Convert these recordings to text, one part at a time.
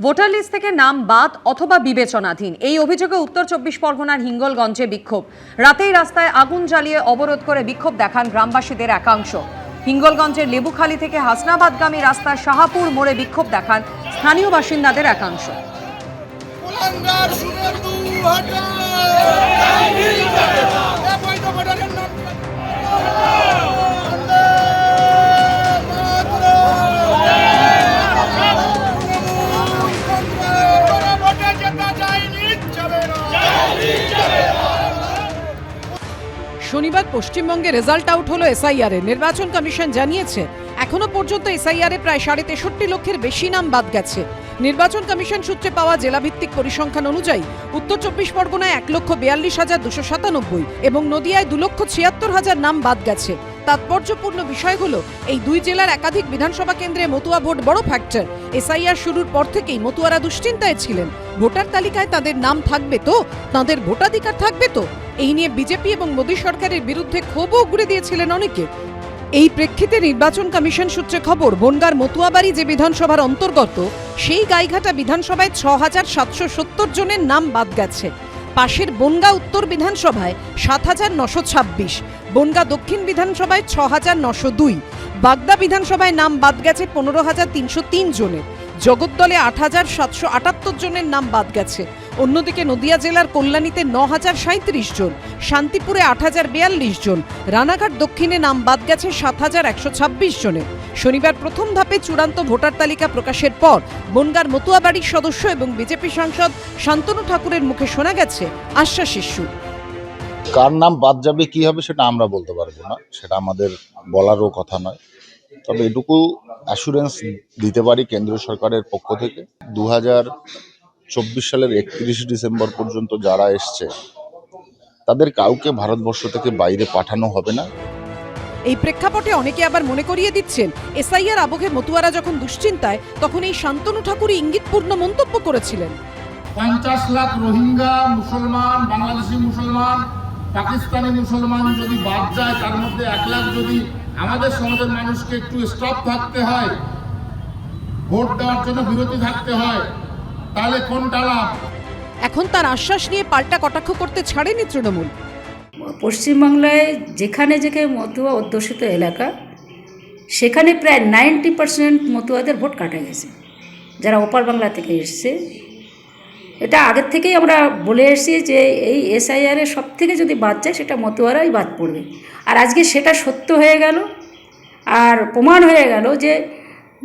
Voter list থেকে নাম বাদ অথবা বিবেচনাধীন, এই অভিযোগে উত্তর 24 পরগনার হিঙ্গলগঞ্জে বিক্ষোভ। রাতেই রাস্তায় আগুন জ্বালিয়ে অবরোধ করে বিক্ষোভ দেখান গ্রামবাসীদের একাংশ। হিঙ্গলগঞ্জের লেবুখালী থেকে হাসনাবাদগামী রাস্তার শাহাপুর মোড়ে বিক্ষোভ দেখান স্থানীয় বাসিন্দাদের একাংশ। শনিবার পশ্চিমবঙ্গে রেজাল্ট আউট হলো এসআইআর এর। নির্বাচন কমিশন জানিয়েছে এখনো পর্যন্ত এসআইআর এ প্রায় 63.5 লক্ষের বেশি নাম বাদ গেছে। নির্বাচন কমিশন সূত্রে পাওয়া জেলাভিত্তিক পরিসংখ্যান অনুযায়ী উত্তর 24 পরগনায় 1,42,297 এবং নদিয়ায় 2,76,000 নাম বাদ গেছে। তাৎপর্যপূর্ণ বিষয় হলো এই দুই জেলার একাধিক বিধানসভা কেন্দ্রে মতুয়া ভোট বড় ফ্যাক্টর। এসআইআর শুরুর পর থেকেই মতুয়ারা দুশ্চিন্তায় ছিলেন, ভোটার তালিকায় তাদের নাম থাকবে তো, তাদের ভোটাধিকার থাকবে তো। এই নিয়ে বিজেপি এবং মোদী সরকারের বিরুদ্ধে ক্ষোভও উগরে দিয়েছিলেন অনেকে। এই প্রেক্ষিতে নির্বাচন কমিশন সূত্রে খবর, বনগাঁর মতুয়াবাড়ি যে বিধানসভার অন্তর্গত সেই গাইঘাটা বিধানসভায় 6,770 জনের নাম বাদ গেছে। পাশের বনগাঁ উত্তর বিধানসভায় 7,926, বনগাঁ দক্ষিণ বিধানসভায় 6,902, বাগদা বিধানসভায় নাম বাদ গেছে 15,303 জনের, জগদ্দলে 8,778 জনের নাম বাদ গেছে। অন্যদিকে নদিয়া জেলার কল্যাণীতে 9,037 জন, শান্তিপুরে 8,042 জন, রানাঘাট দক্ষিণে নাম বাদ গেছে 7,126 জনের। শনিবার প্রথম ধাপে চূড়ান্ত ভোটার তালিকা প্রকাশের পর বনগাঁর মতুয়াবাড়ির সদস্য এবং বিজেপি সাংসদ শান্তনু ঠাকুরের মুখে শোনা গেছে আশ্বাসের সুর। কার নাম বাদ যাবে কি হবে সেটা আমরা বলতে পারবো না, সেটা আমাদের বলারও কথা নয়। তবে এটুকু অ্যাসুরেন্স দিতে পারি কেন্দ্রীয় সরকারের পক্ষ থেকে 2024 সালের 31 ডিসেম্বর পর্যন্ত যারা এসছে তাদের কাউকে ভারতবর্ষ থেকে বাইরে পাঠানো হবে না। এই প্রেক্ষাপটে অনেকে আবার মনে করিয়ে দিচ্ছেন, এসআইআর আবহে মতুয়ারা যখন দুশ্চিন্তায় তখন এই শান্তনু ঠাকুরই ইঙ্গিতপূর্ণ মন্তব্য করেছিলেন। 50 লাখ রোহিঙ্গা মুসলমান, বাংলাদেশি মুসলমান, পাকিস্তানি মুসলমান যদি বাদ যায়, তার মধ্যে 1 লাখ যদি আমাদের সমাজের মানুষকে একটু স্টপ থাকতে হয়, ভোট দেওয়ার জন্য বিরতি থাকতে হয়, তাহলে কোনটা লাভ? এখন তার আশ্বাস নিয়ে পাল্টা কটাক্ষ করতে ছাড়েনি তৃণমূল। পশ্চিমবাংলায় যেখানে যেখানে মতুয়া অধ্যুষিত এলাকা, সেখানে প্রায় 90% মতুয়াদের ভোট কাটা গেছে, যারা ওপার বাংলা থেকে এসছে। এটা আগের থেকেই আমরা বলে এসেছি যে এই এসআইআরে সব থেকে যদি বাদ যায় সেটা মতুয়ারাই বাদ পড়বে। আর আজকে সেটা সত্য হয়ে গেল, আর প্রমাণ হয়ে গেল যে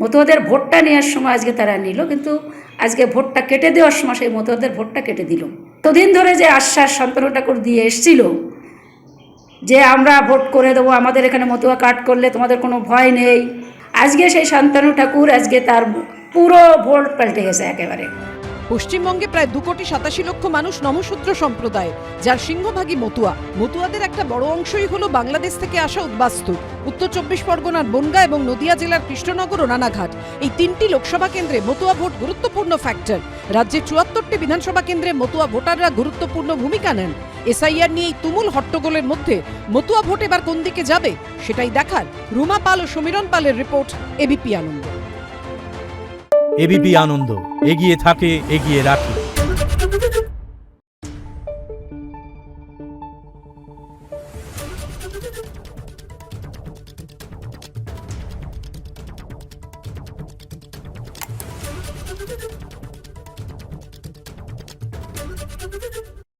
মতুয়াদের ভোটটা নেওয়ার সময় আজকে তারা নিল, কিন্তু আজকে ভোটটা কেটে দেওয়ার সময় সেই মতুয়াদের ভোটটা কেটে দিল। এতদিন ধরে যে আশ্বাস শান্তনু ঠাকুর দিয়ে এসেছিল যে আমরা ভোট করে দেবো, আমাদের এখানে মতুয়া কাট করলে তোমাদের কোনো ভয় নেই, আজকে সেই শান্তনু ঠাকুর আজকে তার পুরো ভোট পাল্টে গেছে একেবারে। পশ্চিমবঙ্গে প্রায় 2,87,00,000 মানুষ নমশূদ্র সম্প্রদায়, যার সিংহভাগই মতুয়া। মতুয়াদের একটা বড় অংশই হলো বাংলাদেশ থেকে আসা উদ্বাস্তু। উত্তর 24 পরগনার বনগাঁ এবং নদিয়া জেলার কৃষ্ণনগর ও রানাঘাট, এই 3টি লোকসভা কেন্দ্রে মতুয়া ভোট গুরুত্বপূর্ণ ফ্যাক্টর। রাজ্যের 74টি বিধানসভা কেন্দ্রে মতুয়া ভোটাররা গুরুত্বপূর্ণ ভূমিকা নেন। এসআইআর নিয়ে এই তুমুল হট্টগোলের মধ্যে মতুয়া ভোট এবার কোন দিকে যাবে সেটাই দেখার। রুমা পাল ও সমীরণ পালের রিপোর্ট, এবিপি আনন্দ। এবিপি আনন্দ, এগিয়ে থাকে, এগিয়ে রাখে।